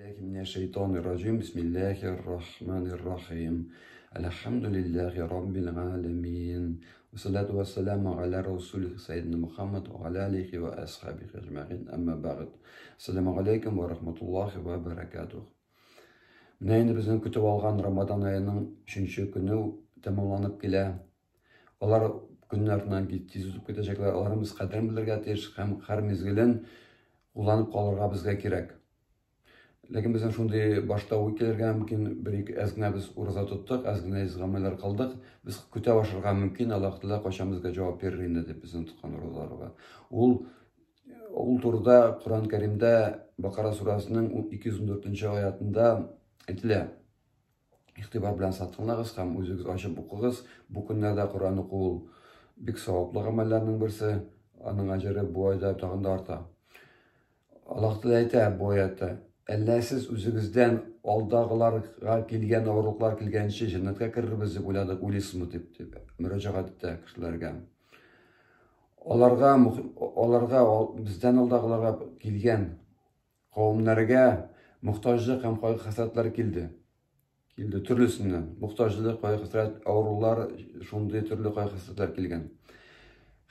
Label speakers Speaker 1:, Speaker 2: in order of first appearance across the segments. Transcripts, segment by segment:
Speaker 1: بالله من الشيطان الرجيم بسم الله الرحمن الرحيم الحمد لله رب العالمين والصلاة والسلام على رسول سيدنا محمد وعلى آله وأصحابه أجمعين أما بعد السلام عليكم ورحمة الله وبركاته. Менә инде безнең көтеп алган Рамадан аеның 3нче көне тәмамланып килә. Алар көннәрнән тиз үтеп китәчәкләр. Аларыбыз кадерен белергә тиеш һәм һәр мизгелен кулланып калырга безгә кирәк. Ләкин безнең шундый башта уй килергә мөмкин, бер-ике әзгенә без ураза тоттык, әзгенә изгамәлләр кылдык. Без көтә башларга мөмкин, Аллаһ Тәала кайчан безгә җавап бирер инде дип безнең тоткан уразаларга. Ул турыда Коръән Кәримдә Бакара сурасының 214нче аятында әйтелә. Игътибар белән сатыңлагыз һәм үзегез ачып укыгыз. Бу көннәрдә Коръән уку бик саваплы гамәлләрнең берсе. Аның аҗыры бу айда тагын да арта. Аллаһ Тәала әйтә бу аятта: "Әллә сез үзегездән алдагыларга килгән авырлыклар килгәнче җәннәткә керербез дип уйлыйсызмы?" дип мөрәҗәгать итә кешеләргә. Аларга бездән алдагыларга килгән кавымнарга мохтаҗлык һәм кайгы-хәсрәтләр килде. Төрлесеннән. Мохтаҗлык, кайгы-хәсрәт, авырулар, шундый төрле кайгы-хәсрәтләр килгән.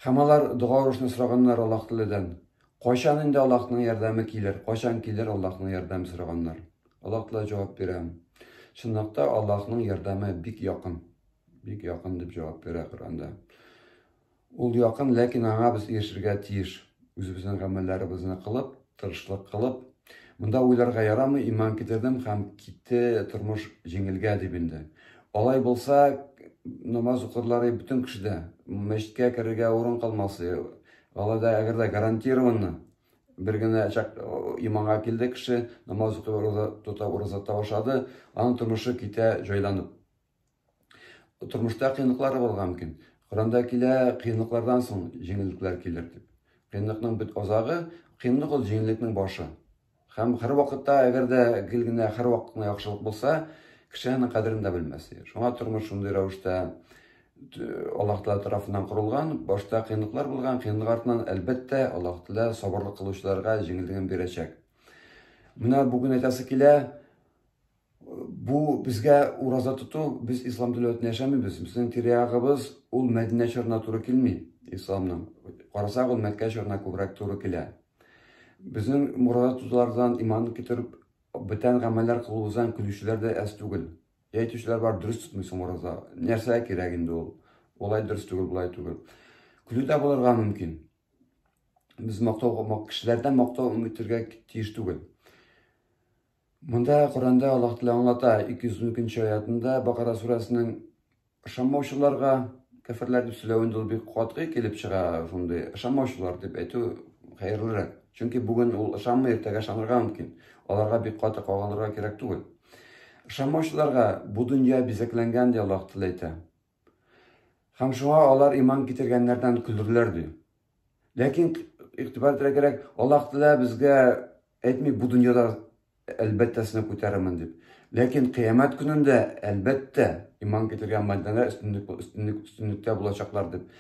Speaker 1: Һәм алар дуга урышны сораганнар Аллаһ Тәаләдән. Кайчан инде Аллаһның ярдәме килер? Кайчан килер Аллаһның ярдәме сораганнар? Аллаһ Тәала җавап бирә. Чынлыкта Аллаһның ярдәме бик якын. Бик якын дип җавап бирә Коръәндә. Ул якын, ләкин аңа без ирешергә тиеш. Үзебезнең гамәлләребезне кылып, тырышлык кылып, монда уйларга ярамый, иман китердем һәм китте тормыш җиңелгә дип инде. Алай булса, намаз укырлары бөтен кешедә, мәчеткә керергә урын калмасы. Алайда әгәр дә гарантированно бер генә чак иманга килде кеше, намаз укый, тота, ураза башлады, аның тормышы китә җайланып. Тормышта кыенлыклар булырга мөмкин. Коръәндә килә, кыенлыклардан соң җиңеллекләр килер дип. Кыенлыкның бит азагы, кыенлык ул җиңеллекнең башы. Һәм һәр вакытта әгәр дә генә һәр вакытны яхшылык булса, кеше аның кадерен дә белмәс. Шуңа тормыш шундый рәвештә Аллаһ Тәала тарафыннан корылган, башта кыенлыклар булган, кыенлык артыннан әлбәттә Аллаһ Тәала сабырлык кылучыларга җиңеллеген бирәчәк. Менә бүген әйтәсе килә, бу безгә ураза тоту, без ислам дәүләтендә яшәмибез. Безнең тирә-ягыбыз ул Мәдинә шәһәренә туры килми, исламның. Карасак ул Мәккә шәһәренә күбрәк туры килә. Безнең ураза тотулардан иман китереп, бүтән гамәлләр кылуыздан көлүчеләр дә әз түгел. Әйтүчеләр бар, дөрес тотмыйсың ураза. Нәрсә кирәк инде ул? Улай дөрес түгел, булай түгел. Көлү дә булырга мөмкин. Без кешеләрдән мактау үтәргә тиеш түгел. Монда Коръәндә Аллаһ Тәала аңлата 212нче аятында Бакара сурасының ышанмаучыларга кафирләр дип сөйләвендә ул бик катгый килеп чыга, шундый ышанмаучылар дип әйтү хәерлерәк. Чөнки бүген ул ышанмый, иртәгә ышанырга мөмкин. Аларга бик каты калганларга кирәк түгел. Ышанмаучыларга бу дөнья бизәкләнгән ди Аллаһ Тәала әйтә. Һәм шуңа алар иман китергәннәрдән көлерләр ди. Ләкин игътибар итәргә кирәк, Аллаһ Тәала безгә әйтми бу дөньяда әлбәттә сине күтәрәмен дип. Ләкин кыямәт көнендә әлбәттә иман китергән бәндәләр өстенлектә булачаклар дип.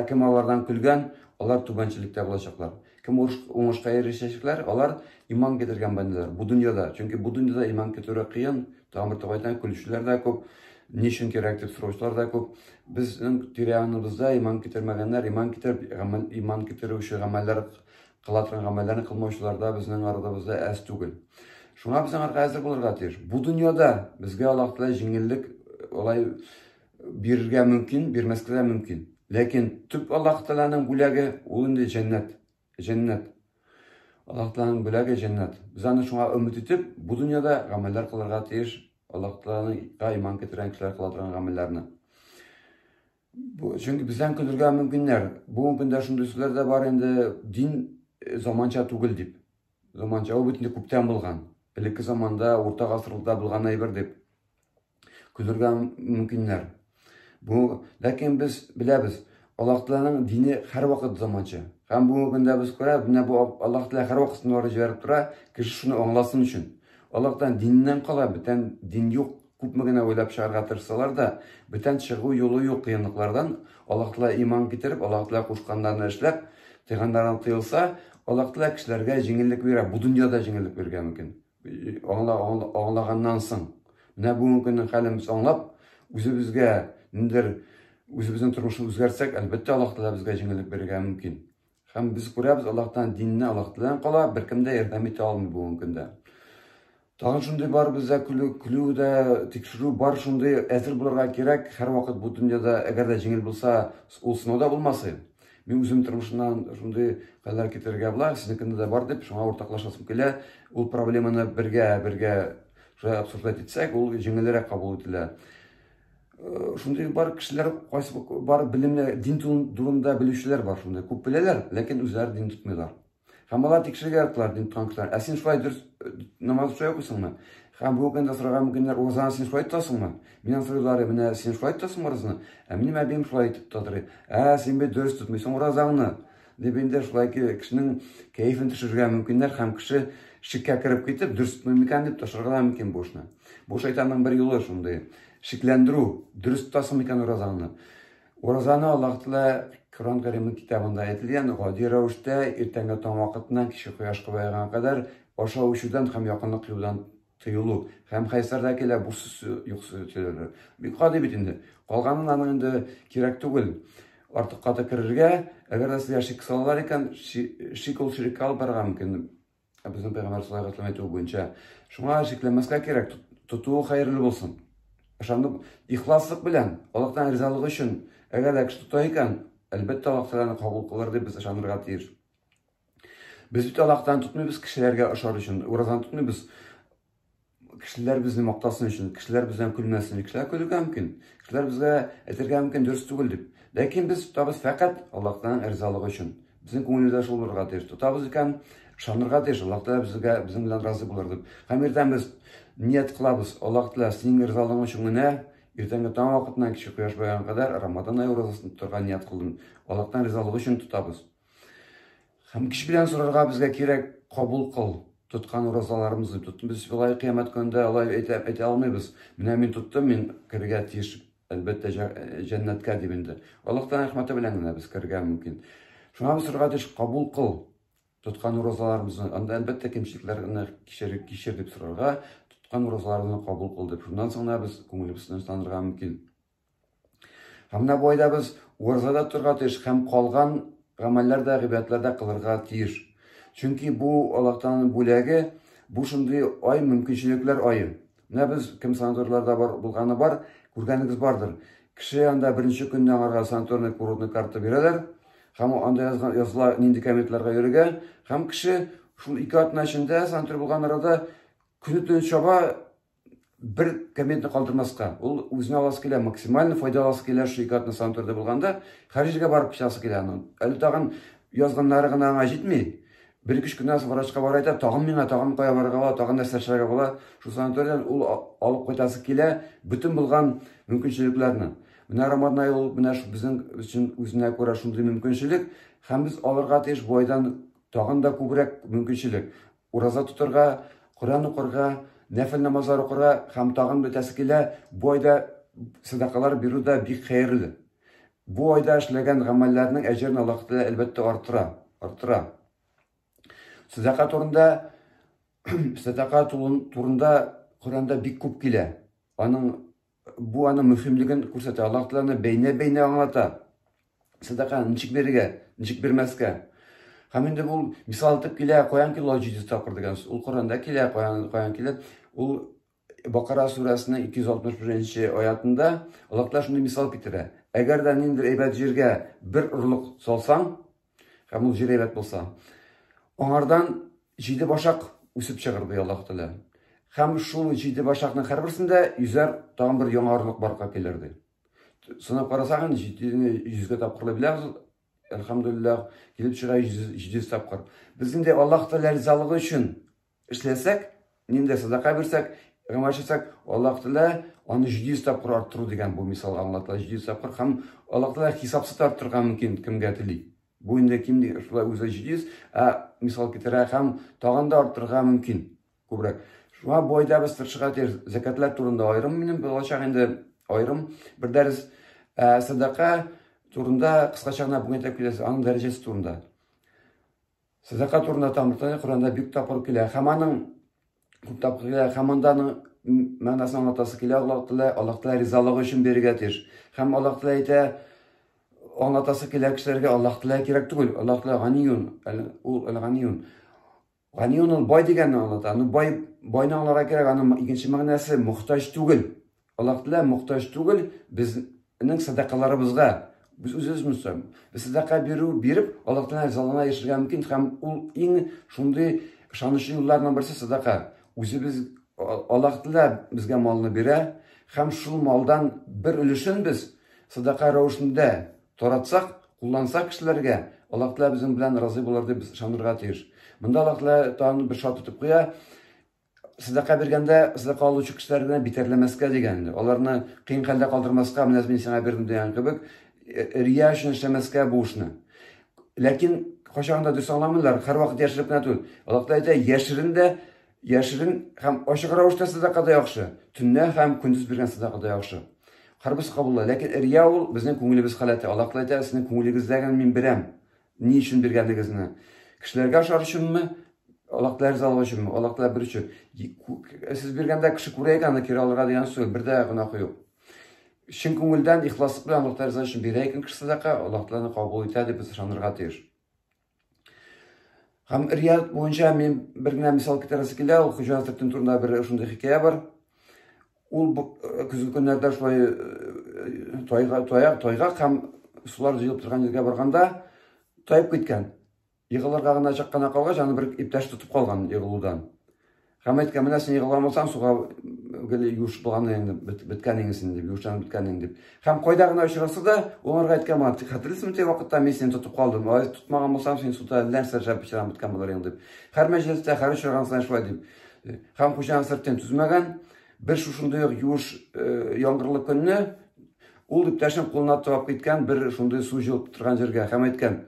Speaker 1: Кем алардан көлгән, алар түбәнчелектә булачаклар. Кем уңышка ирешәчәкләр, алар иман китергән бәндәләр бу дөньяда. Чөнки бу дөньяда иман китерү кыен, тамыр табайдан көлүчеләр дә күп, ни өчен кирәк дип сораучылар да күп. Безнең тирә-ягыбызда иман китермәгәннәр, иман китерүче гамәлләр кыла торган гамәлләрне кылмаучыларда безнең арабызда әз түгел. Шуңа безнең хәзер булырга тиеш. Бу дөньяда безгә Аллаһ Тәала җиңеллек алай бирергә мөмкин, бирмәскә мөмкин. Ләкин төп Аллаһ Тәаланың бүләге ул инде җәннәт. Аллаһ Тәаланың бүләге җәннәт. Без аны шуңа өмет итеп, бу дөньяда гамәлләр кылырга тиеш. Аллаһ Тәаланың иман китергән кешеләр кыла торган гамәлләрне. Чөнки бездән көлергә мөмкиннәр. Бүгенге көндә шундый сүзләр дә бар инде, дин заманча түгел дип. Заманча ул бит инде күптән булган. Элекке заманда, урта гасырларда булган әйбер дип көлергә мөмкиннәр. Ләкин без беләбез, Аллаһ Тәаланың дине һәр вакыт заманча. Һәм бүгенге көндә без күрәбез, менә бу Аллаһ Тәала һәр вакыт сыннар җибәреп тора, кеше шуны аңласын өчен. Аллаһтан диннән кала, бүтән дин юк, күпме генә уйлап чыгарга тырышсалар да, бүтән чыгу юлы юк кыенлыклардан. Аллаһ Тәала иман китереп, Аллаһ Тәала кушканнарны эшләп, тыйганнардан тыелса, Аллаһ Тәала кешеләргә җиңеллек бирә, бу дөньяда җиңеллек биргән мөмкин. аңлаганнан соң, менә бүгенге көннең хәлен без аңлап, үзебезгә ниндер үзебезнең тормышны үзгәртсәк, әлбәттә Аллаһ Тәгалә безгә җиңеллек бирергә мөмкин. Һәм без күрәбез, Аллаһтан динне Аллаһ Тәгаләдән кала, беркем дә ярдәм итә алмый бүгенге көндә. Тагын шундый бар бездә көлү дә, тикшерү бар, шундый әзер булырга кирәк. Һәр вакыт бу дөньяда әгәр дә җиңел булса, ул сынауда булмасы. Мин үзем тормышымнан шундый хәлләр китергә була, сезнекендә дә бар дип, шуңа уртаклашасым килә. Ул проблеманы бергә шулай обсуждать итсәк, ул җиңелрәк кабул ителә. Шундый бар кешеләр, кайсы бар белемле, дин турында белүчеләр бар шундый. Күп беләләр, ләкин үзләре дин тотмыйлар. Һәм алар тикшерергә яраталар дин тоткан кешеләр. Син шулай дөрес намаз укый аласыңмы? Һәм бу көндә сорарга мөмкиннәр, розаны син шулай тотасыңмы? Миннән сорыйлар, менә син шулай тотасыңмы розаны? Минем әбием шулай итеп тотыр. Син бит дөрес тотмыйсың розаңны. Дип инде шулай кешенең кәефен төшерергә мөмкиннәр, һәм кеше шиккә кереп китеп, дөрес тотмый микән дип ташырга мөмкин бу эшне. Бу шайтанның бер юлы шундый. Шикләндерү, дөрес тотасың микән розаңны? Розаны Аллаһ Тәгалә Коръән Кәримнең китабында әйтелгән, гади рәвештә иртәнге таң вакытыннан кичке кояшка баеган кадәр ашау ичүдән һәм якынлык кылудан тыелу. Һәм хәйсәрдә килә бу юксылыклар. Бик гади бит инде. Калганын аның инде кирәк түгел. Артык каты керергә, әгәр дә сезгә шик салалар икән, шик ул ширкка алып барырга мөмкин. Безнең Пәйгамбәр саллаллаһу алейһи ва сәлләм буенча. Шуңа шикләнмәскә кирәк, тотуы хәерле булсын. Ышанып, ихласлык белән, Аллаһтан ризалык өчен, әгәр дә кеше тота икән, әлбәттә Аллаһ Тәгаләне кабул кылыр дип без ышанырга тиеш. Без бит Аллаһтан тотмыйбыз кешеләргә ошар өчен, уразан тотмыйбыз кешеләр безне мактасын өчен, кешеләр бездән көлмәсен, кешеләр көлергә мөмкин, кешеләр безгә әйтергә мөмкин дөрес түгел дип. Ләкин без тотабыз фәкать Аллаһтан ризалык өчен. Безнең күңелдә шул булырга тиеш. Тотабыз икән, ышанырга тиеш, Аллаһ Тәгалә безнең белән разы булыр дип. Һәм иртән без ният кылабыз, Аллаһ Тәгалә синең ризалыгың өчен генә иртәнге таң вакытыннан кичке кояш баеган кадәр Рамадан ае уразасын тотарга ният кылдым. Аллаһтан ризалык өчен тотабыз. Һәм кич белән сорарга безгә кирәк, кабул кыл тоткан уразаларыбызны. Без шулай кыямәт көндә алай әйтә алмыйбыз. Менә мин тоттым, мин кергә тиеш, әлбәттә җәннәткә дип инде. Аллаһтан рәхмәте белән генә без кергә мөмкин. Шуңа без сорарга тиеш, кабул кыл тоткан уразаларыбызны. Анда әлбәттә кимчелекләрне кичер дип сорарга, тоткан уразаларыбызны кабул кыл дип. Шуннан соң без күңелебезне тынырга мөмкин. Һәм менә бу айда без уразада торырга тиеш, һәм калган гамәлләрдә, гыйбадәтләрдә кылырга тиеш. Чөнки бу Аллаһтан бүләге, бу шундый ай, мөмкинчелекләр айы. Менә без кем санаторийларда булганы бар, күргәнегез бардыр. Кеше анда беренче көнне аңарга санаторный курортный карта бирәләр, һәм анда языла нинди комитетларга йөрергә, һәм кеше шул 2 атна эчендә санаторий булган арада көне-төн чаба, бер комитетны калдырмаска. Ул үзенә аласы килә, максималь файда аласы килә шул 2 атна санаторийда булганда, һәр җиргә барып часы килә аның. Әле тагын язганнары гына аңа җитми. 1-2 көннән соң врачка бар әйтә, тагын миңа, тагын кая барырга була, тагын нәрсә эшләргә була. Шул санаторийдан ул алып кайтасы килә бүтән булган мөмкинчелекләрне. Менә Рамадан ае ул менә безнең өчен үзенә күрә шундый мөмкинчелек, һәм без алырга тиеш бу айдан тагын да күбрәк мөмкинчелек. Ураза тотарга, Коръән укырга, нәфил намазлар укырга, һәм тагын бүтәсе килә. Бу айда садакалар бирү дә бик хәерле. Бу айда эшләгән гамәлләрнең әҗерен Аллаһ Тәгалә әлбәттә арттыра. Садака турында Коръәндә бик күп килә. Бу аның мөһимлеген күрсәтә. Аллаһ Тәгаләне бәйнә аңлата. Садака ничек бирергә, ничек бирмәскә. Һәм инде бу мисал итеп килә, каян килә 7 тапкыр дигән. Ул Коръәндә килә, каян килә. Ул Бакара сүрәсенең 261 аятында Аллаһ Тәгалә шундый мисал китерә. Әгәр дә ниндидер әйбәт җиргә бер урлык салсаң, һәм ул җир әйбәт булса, аңардан 7 башак үсеп чыгыр ди Аллаһ Тәгалә. Һәм шул 7 башакның һәрберсендә йөзәр тагын бер яңа орлык барга килер ди. Сынап карасаң, 100 тапкырлы беләбез. Әлхәмдүлиллаһ, килеп чыга 700 тапкыр. Без инде Аллаһ Тәгалә ризалыгы өчен эшләсәк, нинди садака бирсәк, гамәл итсәк, Аллаһ Тәгалә аны 700 тапкыр арттыру дигән бу мисал аңлата. 700 тапкыр, һәм Аллаһ Тәгалә хисапсыз арттырырга мөмкин кемгә тели. Бу инде кимди шулай үзе 700, мисал китерә, һәм тагын да арттырырга мөмкин күбрәк. Шуңа бу айда без тырышырга тиеш. Закатлар турында аерым минем булачак инде аерым бер дәрес, садака турында кыскача гына бүген әйтеп киләсе, аның дәрәҗәсе турында. Садака турында Коръәндә бик тапкыр килә, һәм аның күп тапкыр һәм анданың мәгънәсен аңлатасы килә. Аллаһ Тәала ризалыгы өчен бирергә тиеш. Һәм Аллаһ Тәала әйтә, аңлатасы килә кешеләргә, Аллаһ Тәала кирәк түгел. Аллаһ Тәала ганиюн, ул ганиюн. Ганиюн ул бай дигәнне аңлата. Аны байны аңларга кирәк. Аның икенче мәгънәсе мохтаҗ түгел. Аллаһ Тәала мохтаҗ түгел безнең садакаларыбызга. Biz үзебез biz садака биреп, Аллаһ Тәала ризалыгына яшәргә мөмкин һәм ул иң шундый ышанычлы юлларның берсе садака. Үзебез Аллаһ Тәала безгә малны бирә һәм шул малдан бер өлешен без садака рәвешендә таратсак, куллансак кешеләргә, Аллаһ Тәала безнең белән разый булыр дип без ышанырга тиеш. Монда Аллаһ Тәала тагын бер шарт итеп куя. Садака биргәндә садака алучы кешеләрне битәрләмәскә дигән. Аларны кыен хәлдә калдырмаска, менә мин сиңа бирдем дигән кебек, рия өчен эшләмәскә бу эшне. Ләкин кайчагында дус аңламыйлар, һәрвакыт яшереп кенә түгел. Аллаһ Тәала әйтә, яшерин һәм ачык рәвештә садака да яхшы, төнлә һәм көндез биргән садака да яхшы. Һәрбис кабулла, ләкин рия ул безнең күңелебез халаты. Аллаһ Тәала әйтә, сезнең күңелегездәге мин бирәм. Ни өчен биргәнлегегезне? Кешеләргә ашар өченме? Аллаһ Тәала ризалыгы өченме? Аллаһ Тәала бер өчен. Сез биргәндә кеше күрә икән, кире алырга дигән сүз, бер дә гына юк. Чын күңелдән ихласлык белән Аллаһ Тәала өчен бирә икән кеше садака, Аллаһ Тәаланы кабул итә дип без ышанырга тиеш. Һәм рия буенча мин бер генә мисал китерәсе килә, ул Хуҗа хәзрәтнең турында бер шундый хикәя бар. Ул көзге көннәрдә шулай тайга һәм сулар җыелып торган җиргә барганда таеп киткән. Егылырга гына чыккана калгач, аны бер иптәш тотып калган егылудан. Һәм әйткән, менә син егыламасаң, суга гел юш булган беткәнеңсен дип, юштан беткәнең дип. Һәм кайда гына очраса да, уларга әйткән, хәтерлисеңме, те вакытта мин сине тотып калдым. Тотмаган булсам, син суда нәрсә эшләп пичран беткән булыр инде дип. Һәр мәҗлестә, һәр очраган саен шулай дип. Һәм Хуҗа хәзрәттән түзмәгән, бер шушындый юш яңгырлы көнне ул иптәшен кулына тотып киткән, бер шундый су җылып торган җиргә һәм әйткән,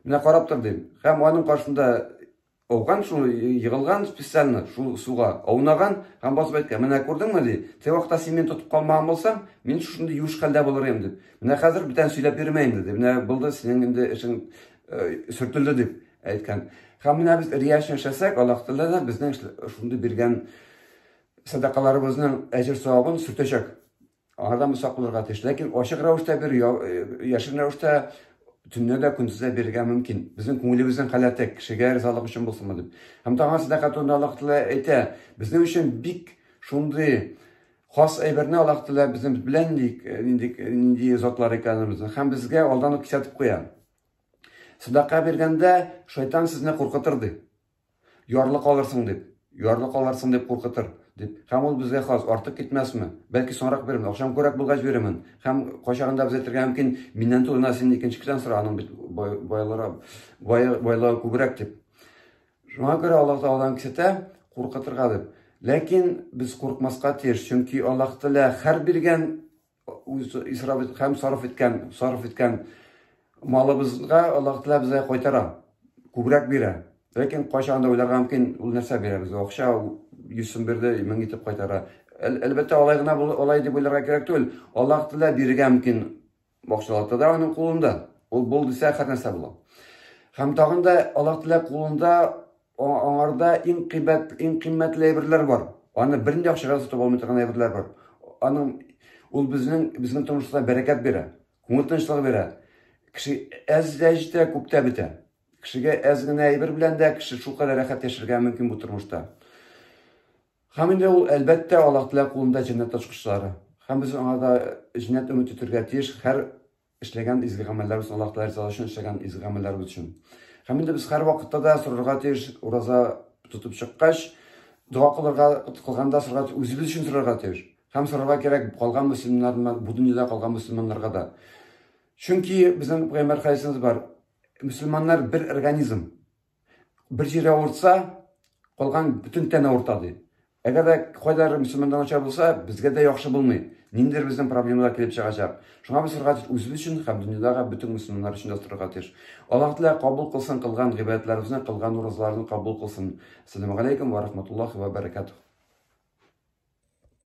Speaker 1: менә карап тор дип. Һәм аның каршында ауган, шул егылган специально шул суга аунаган һәм басып әйткән, менә күрдеңме ди, те вакытта син мине тотып калмаган булсаң, мин шундый юш хәлдә булыр идем дип. Менә хәзер бүтән сөйләп бирмәйм дип. Менә булды, синең инде эшең сөртелде дип әйткән. Һәм менә без рия өчен эшләсәк, Аллаһ Тәала безнең шундый биргән садакаларыбызның әҗер савабын сөртәчәк. Аңардан мисак булырга тиеш. Ләкин ачык рәвештә бер, яшерен рәвештә төнне дә көндез дә бирергә мөмкин. Безнең күңелебезнең халаты кешегә ризалык өчен булсынмы дип. Һәм тагын садака турында Аллаһ Тәала әйтә, безнең өчен бик шундый хас әйберне Аллаһ Тәала безнең белән нинди затлар икәнебезне һәм безгә алдан ук кисәтеп куя. Садака биргәндә шайтан сезне куркытыр ди. Ярлык алырсың дип куркытыр дип. Һәм ул безгә хас, артык китмәсме? Бәлки соңрак бирәм, акчам күрәк булгач бирәмен. Һәм кайчагында без әйтергә мөмкин, миннән түгел, син икенче кешедән сора, аның бит байлары күбрәк дип. Шуңа күрә Аллаһ Тәаладан кисәтә, куркытырга дип. Ләкин без куркмаска тиеш, чөнки Аллаһ Тәала һәр биргән исраф һәм сарыф иткән малыбызга Аллаһ Тәала безгә кайтара, күбрәк бирә. Ләкин кайчагында уйларга мөмкин, ул нәрсә бирә безгә? Акча 100 сум бирде, 1000 итеп кайтара. Әлбәттә, алай дип уйларга кирәк түгел. Аллаһ Тәала бирергә мөмкин акчаларда да аның кулында. Ул бул дисә һәр нәрсә була. Һәм тагын да Аллаһ Тәала кулында, аңарда иң кыйммәтле әйберләр бар. Аны бернинди акчага сатып алмый торган әйберләр бар. Ул безнең тормышта бәрәкәт бирә, күңел тынычлыгы бирә. Кеше әз дә җитә, күп тә бетә. Кешегә әз генә әйбер белән дә кеше шулкадәр рәхәт яшәргә мөмкин бу тормышта. Һәм инде ул әлбәттә Аллаһ Тәала кулында җәннәт ачкычлары. Һәм без аңарда җәннәт өмет итәргә тиеш, һәр эшләгән изге гамәлләребез Аллаһ Тәала ризалыгы өчен эшләгән изге гамәлләребез өчен. Һәм инде без һәр вакытта да сорарга тиеш, ураза тотып чыккач, дуа кылганда сорарга, үзебез өчен сорарга тиеш. Һәм сорарга кирәк калган мөселманнар, бу дөньяда калган мөселманнарга да. Чөнки безнең пәйгамбәр хәдисебез бар. Мөселманнар бер организм. Бер җиргә авыртса, калган бүтән тәне авырта ди. Әгәр дә кайдыр мөселмандан ача булса, безгә дә яхшы булмый. Ниндидер безнең проблемалар килеп чыгачак. Шуңа без сорарга үзебез өчен һәм дөньядагы бүтән мөселманнар өчен дә сорарга тиеш. Аллаһ Тәала кабул кылсын кылган гыйбадәтләребезне, кылган уразларны кабул кылсын. Ассаламу алейкум ва рахматуллахи ва баракатух.